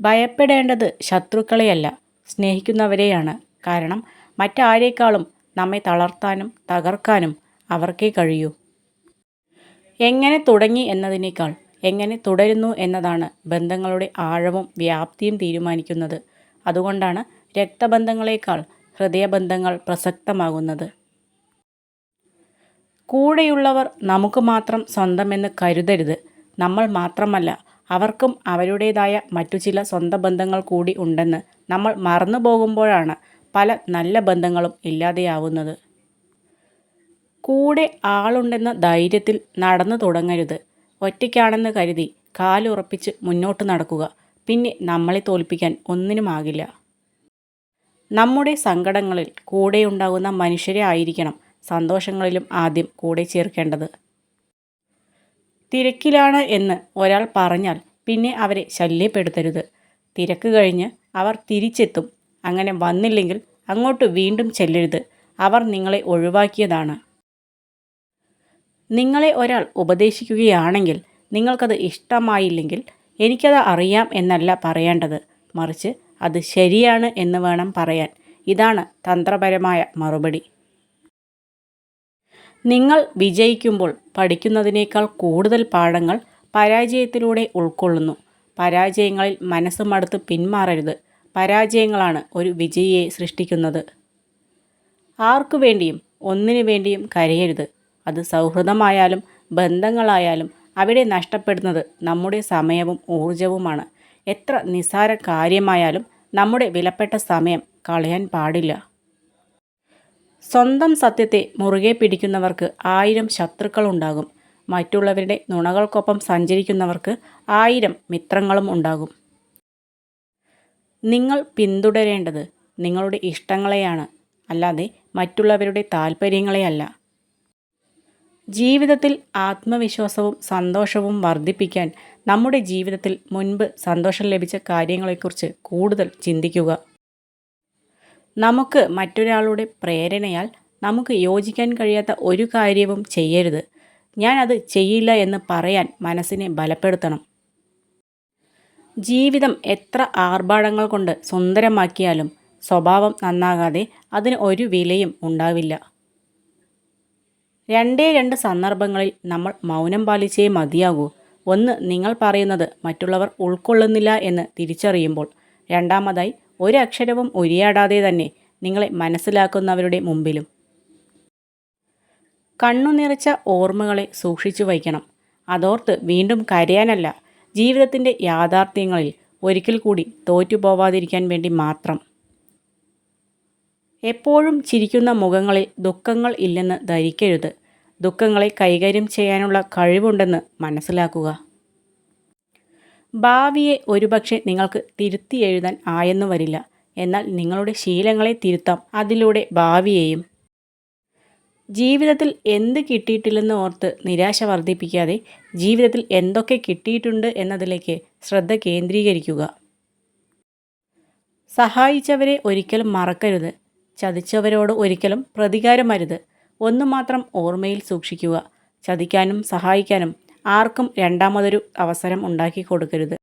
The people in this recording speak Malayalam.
ഭയപ്പെടേണ്ടത് ശത്രുക്കളെയല്ല, സ്നേഹിക്കുന്നവരെയാണ്. കാരണം മറ്റാരേക്കാളും നമ്മെ തളർത്താനും തകർക്കാനും അവർക്കേ കഴിയൂ. എങ്ങനെ തുടങ്ങി എന്നതിനേക്കാൾ എങ്ങനെ തുടരുന്നു എന്നതാണ് ബന്ധങ്ങളുടെ ആഴവും വ്യാപ്തിയും തീരുമാനിക്കുന്നത്. അതുകൊണ്ടാണ് രക്തബന്ധങ്ങളെക്കാൾ ഹൃദയബന്ധങ്ങൾ പ്രസക്തമാകുന്നത്. കൂടെയുള്ളവർ നമുക്ക് മാത്രം സ്വന്തമെന്ന് കരുതരുത്. നമ്മൾ മാത്രമല്ല, അവർക്കും അവരുടേതായ മറ്റു ചില സ്വന്തം ബന്ധങ്ങൾ കൂടി ഉണ്ടെന്ന് നമ്മൾ മറന്നു പോകുമ്പോഴാണ് പല നല്ല ബന്ധങ്ങളും ഇല്ലാതെയാവുന്നത്. കൂടെ ആളുണ്ടെന്ന ധൈര്യത്തിൽ നടന്നു തുടങ്ങരുത്. ഒറ്റയ്ക്കാണെന്ന് കരുതി കാലുറപ്പിച്ച് മുന്നോട്ട് നടക്കുക. പിന്നെ നമ്മളെ തോൽപ്പിക്കാൻ ഒന്നിനുമാകില്ല. നമ്മുടെ സങ്കടങ്ങളിൽ കൂടെയുണ്ടാകുന്ന മനുഷ്യരെ ആയിരിക്കണം സന്തോഷങ്ങളിലും ആദ്യം കൂടെ ചേർക്കേണ്ടത്. തിരക്കിലാണ് എന്ന് ഒരാൾ പറഞ്ഞാൽ പിന്നെ അവരെ ശല്യപ്പെടുത്തരുത്. തിരക്ക് കഴിഞ്ഞ് അവർ തിരിച്ചെത്തും. അങ്ങനെ വന്നില്ലെങ്കിൽ അങ്ങോട്ട് വീണ്ടും ചെല്ലരുത്. അവർ നിങ്ങളെ ഒഴിവാക്കിയതാണ്. നിങ്ങളെ ഒരാൾ ഉപദേശിക്കുകയാണെങ്കിൽ നിങ്ങൾക്കത് ഇഷ്ടമായില്ലെങ്കിൽ എനിക്കത് അറിയാം എന്നല്ല പറയേണ്ടത്, മറിച്ച് അത് ശരിയാണ് എന്ന് വേണം പറയാൻ. ഇതാണ് തന്ത്രപരമായ മറുപടി. നിങ്ങൾ വിജയിക്കുമ്പോൾ പഠിക്കുന്നതിനേക്കാൾ കൂടുതൽ പാഠങ്ങൾ പരാജയത്തിലൂടെ ഉൾക്കൊള്ളുന്നു. പരാജയങ്ങളിൽ മനസ്സ് മടുത്ത് പിന്മാറരുത്. പരാജയങ്ങളാണ് ഒരു വിജയിയെ സൃഷ്ടിക്കുന്നത്. ആർക്കു വേണ്ടിയും ഒന്നിനു വേണ്ടിയും കരയരുത്. അത് സൗഹൃദമായാലും ബന്ധങ്ങളായാലും അവിടെ നഷ്ടപ്പെടുന്നത് നമ്മുടെ സമയവും ഊർജവുമാണ്. എത്ര നിസ്സാര കാര്യമായാലും നമ്മുടെ വിലപ്പെട്ട സമയം കളയാൻ പാടില്ല. സ്വന്തം സത്യത്തെ മുറുകെ പിടിക്കുന്നവർക്ക് 1000 ശത്രുക്കളുണ്ടാകും. മറ്റുള്ളവരുടെ നുണകൾക്കൊപ്പം സഞ്ചരിക്കുന്നവർക്ക് 1000 മിത്രങ്ങളും ഉണ്ടാകും. നിങ്ങൾ പിന്തുടരേണ്ടത് നിങ്ങളുടെ ഇഷ്ടങ്ങളെയാണ്, അല്ലാതെ മറ്റുള്ളവരുടെ താല്പര്യങ്ങളെയല്ല. ജീവിതത്തിൽ ആത്മവിശ്വാസവും സന്തോഷവും വർദ്ധിപ്പിക്കാൻ നമ്മുടെ ജീവിതത്തിൽ മുൻപ് സന്തോഷം ലഭിച്ച കാര്യങ്ങളെക്കുറിച്ച് കൂടുതൽ ചിന്തിക്കുക. നമുക്ക് മറ്റൊരാളുടെ പ്രേരണയാൽ നമുക്ക് യോജിക്കാൻ കഴിയാത്ത ഒരു കാര്യവും ചെയ്യരുത്. ഞാൻ അത് ചെയ്യില്ല എന്ന് പറയാൻ മനസ്സിനെ ബലപ്പെടുത്തണം. ജീവിതം എത്ര ആർഭാടങ്ങൾ കൊണ്ട് സുന്ദരമാക്കിയാലും സ്വഭാവം നന്നാകാതെ അതിന് ഒരു വിലയും ഉണ്ടാവില്ല. രണ്ടേ രണ്ട് സന്ദർഭങ്ങളിൽ നമ്മൾ മൗനം പാലിച്ചേ മതിയാകൂ. ഒന്ന്, നിങ്ങൾ പറയുന്നത് മറ്റുള്ളവർ ഉൾക്കൊള്ളുന്നില്ല എന്ന് തിരിച്ചറിയുമ്പോൾ. രണ്ടാമതായി, ഒരക്ഷരവും ഉരിയാടാതെ തന്നെ നിങ്ങളെ മനസ്സിലാക്കുന്നവരുടെ മുമ്പിലും. കണ്ണു നിറച്ച ഓർമ്മകളെ സൂക്ഷിച്ചു വയ്ക്കണം. അതോർത്ത് വീണ്ടും കരയാനല്ല, ജീവിതത്തിൻ്റെ യാഥാർത്ഥ്യങ്ങളിൽ ഒരിക്കൽ കൂടി തോറ്റുപോവാതിരിക്കാൻ വേണ്ടി മാത്രം. എപ്പോഴും ചിരിക്കുന്ന മുഖങ്ങളിൽ ദുഃഖങ്ങൾ ഇല്ലെന്ന് ധരിക്കരുത്. ദുഃഖങ്ങളെ കൈകാര്യം ചെയ്യാനുള്ള കഴിവുണ്ടെന്ന് മനസ്സിലാക്കുക. ഭാവിയെ ഒരുപക്ഷെ നിങ്ങൾക്ക് തിരുത്തി എഴുതാൻ ആയെന്നു വരില്ല. എന്നാൽ നിങ്ങളുടെ ശീലങ്ങളെ തിരുത്താം, അതിലൂടെ ഭാവിയെയും. ജീവിതത്തിൽ എന്ത് കിട്ടിയിട്ടില്ലെന്ന് ഓർത്ത് നിരാശ വർദ്ധിപ്പിക്കാതെ ജീവിതത്തിൽ എന്തൊക്കെ കിട്ടിയിട്ടുണ്ട് എന്നതിലേക്ക് ശ്രദ്ധ കേന്ദ്രീകരിക്കുക. സഹായിച്ചവരെ ഒരിക്കലും മറക്കരുത്. ചതിച്ചവരോട് ഒരിക്കലും പ്രതികാരമരുത്. ഒന്നു മാത്രം ഓർമ്മയിൽ സൂക്ഷിക്കുക: ചതിക്കാനും സഹായിക്കാനും ആർക്കും രണ്ടാമതൊരു അവസരം ഉണ്ടാക്കി കൊടുക്കരുത്.